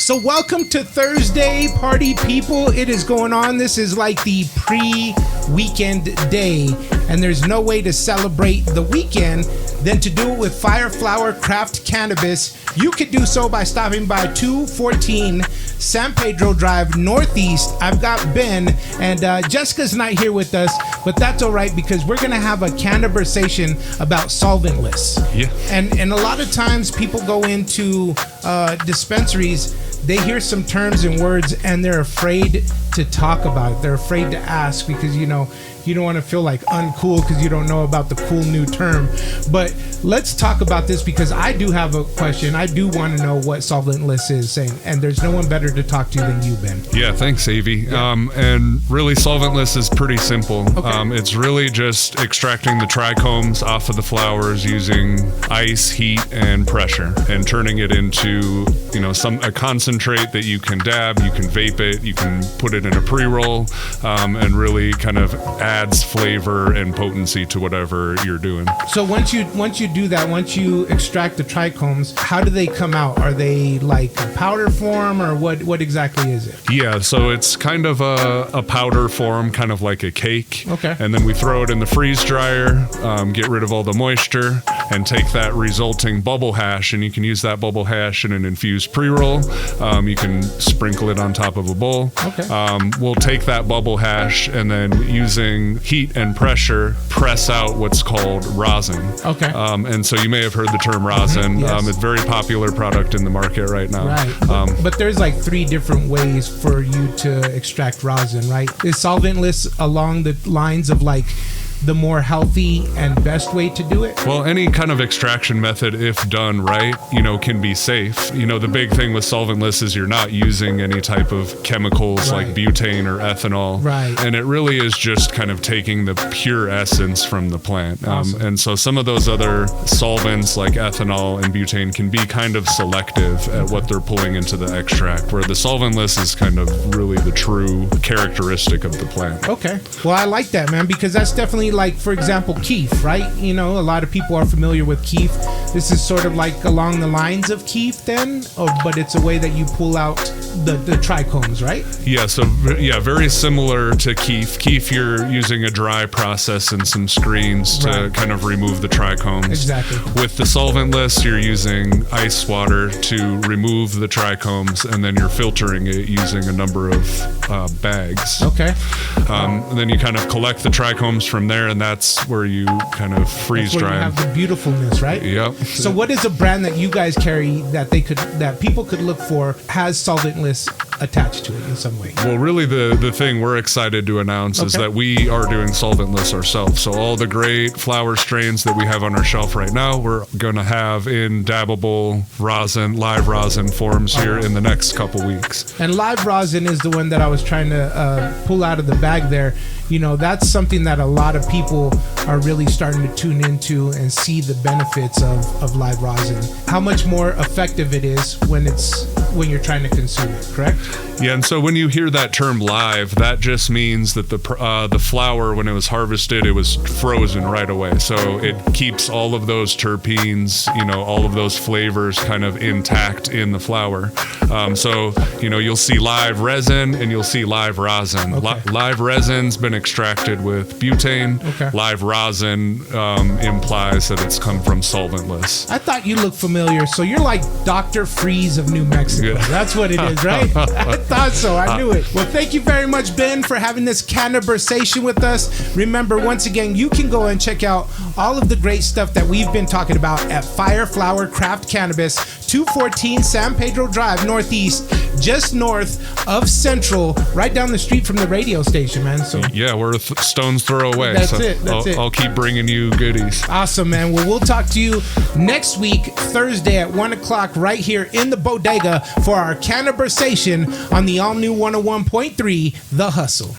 So welcome to Thursday, party people. It is going on. This is like the pre-weekend day, and there's no way to celebrate the weekend than to do it with FireFlower Craft Cannabis. You could do so by stopping by 214 San Pedro Drive Northeast. I've got Ben, and Jessica's not here with us, but that's all right because we're going to have a CANNABERSATION about solventless. Yeah. And a lot of times people go into dispensaries, they hear some terms and words and they're afraid to talk about it. They're afraid to ask because, you know, you don't want to feel like uncool because you don't know about the cool new term. But let's talk about this because I do have a question. I do want to know what solventless is saying, and there's no one better to talk to than you, Ben. Yeah, thanks, Avi. Yeah. And really, solventless is pretty simple. Okay. It's really just extracting the trichomes off of the flowers using ice, heat, and pressure, and turning it into, you know, a concentrate that you can dab, you can vape it, you can put it in a pre-roll, and really kind of adds flavor and potency to whatever you're doing. So once you do that, once you extract the trichomes, how do they come out? Are they like a powder form, or what exactly is it? Yeah, so it's kind of a powder form, kind of like a cake. Okay. And then we throw it in the freeze dryer, get rid of all the moisture, and take that resulting bubble hash, and you can use that bubble hash in an infused pre-roll. You can sprinkle it on top of a bowl. Okay. We'll take that bubble hash and then using heat and pressure, press out what's called rosin. Okay. And so you may have heard the term rosin. Yes. It's a very popular product in the market right now. Right. But there's like 3 different ways for you to extract rosin, right? Is solventless along the lines of like the more healthy and best way to do it? Well, any kind of extraction method, if done right, you know, can be safe. You know, the big thing with solventless is you're not using any type of chemicals Right. like butane or ethanol. Right. And it really is just kind of taking the pure essence from the plant. Awesome. And so some of those other solvents like ethanol and butane can be kind of selective at what they're pulling into the extract, where the solventless is kind of really the true characteristic of the plant. Okay. Well, I like that, man, because that's definitely like, for example, keef, right? You know, a lot of people are familiar with keef. This is sort of like along the lines of keef then, but it's a way that you pull out the trichomes, right? Yeah, so yeah, very similar to keef. Keef, you're using a dry process and some screens to Right. kind of remove the trichomes. Exactly. With the solventless, you're using ice water to remove the trichomes, and then you're filtering it using a number of bags. Okay. And then you kind of collect the trichomes from there, and that's where you kind of freeze That's where dry you them. have the beautifulness, right? Yep. So what is a brand that you guys carry that people could look for has solventless attached to it in some way? Well, really, the thing we're excited to announce is Okay. that we are doing solventless ourselves. So all the great flower strains that we have on our shelf right now, we're going to have in dabbable rosin, live rosin forms here in the next couple weeks. And live rosin is the one that I was trying to pull out of the bag there. You know, that's something that a lot of people are really starting to tune into and see the benefits of live rosin. How much more effective it is when you're trying to consume it, correct? Yeah, and so when you hear that term live, that just means that the flower, when it was harvested, it was frozen right away. So it keeps all of those terpenes, you know, all of those flavors kind of intact in the flower. So, you know, you'll see live resin and you'll see live rosin. Okay. Live resin's been extracted with butane. Okay. Live rosin implies that it's come from solventless. I thought you looked familiar, so you're like Dr. Freeze of New Mexico. Yeah. That's what it is, right? I thought so. I knew it. Well, thank you very much, Ben, for having this CANNABERSATION with us. Remember, once again, you can go and check out all of the great stuff that we've been talking about at FireFlower Craft Cannabis, 214 San Pedro Drive Northeast, just north of Central, right down the street from the radio station, man. So Yeah, we're a stone's throw away. That's so it. That's it. I'll keep bringing you goodies. awesome, man. Well, we'll talk to you next week, Thursday at 1 o'clock, right here in the bodega for our CANNABERSATION on the all-new 101.3 The Hustle.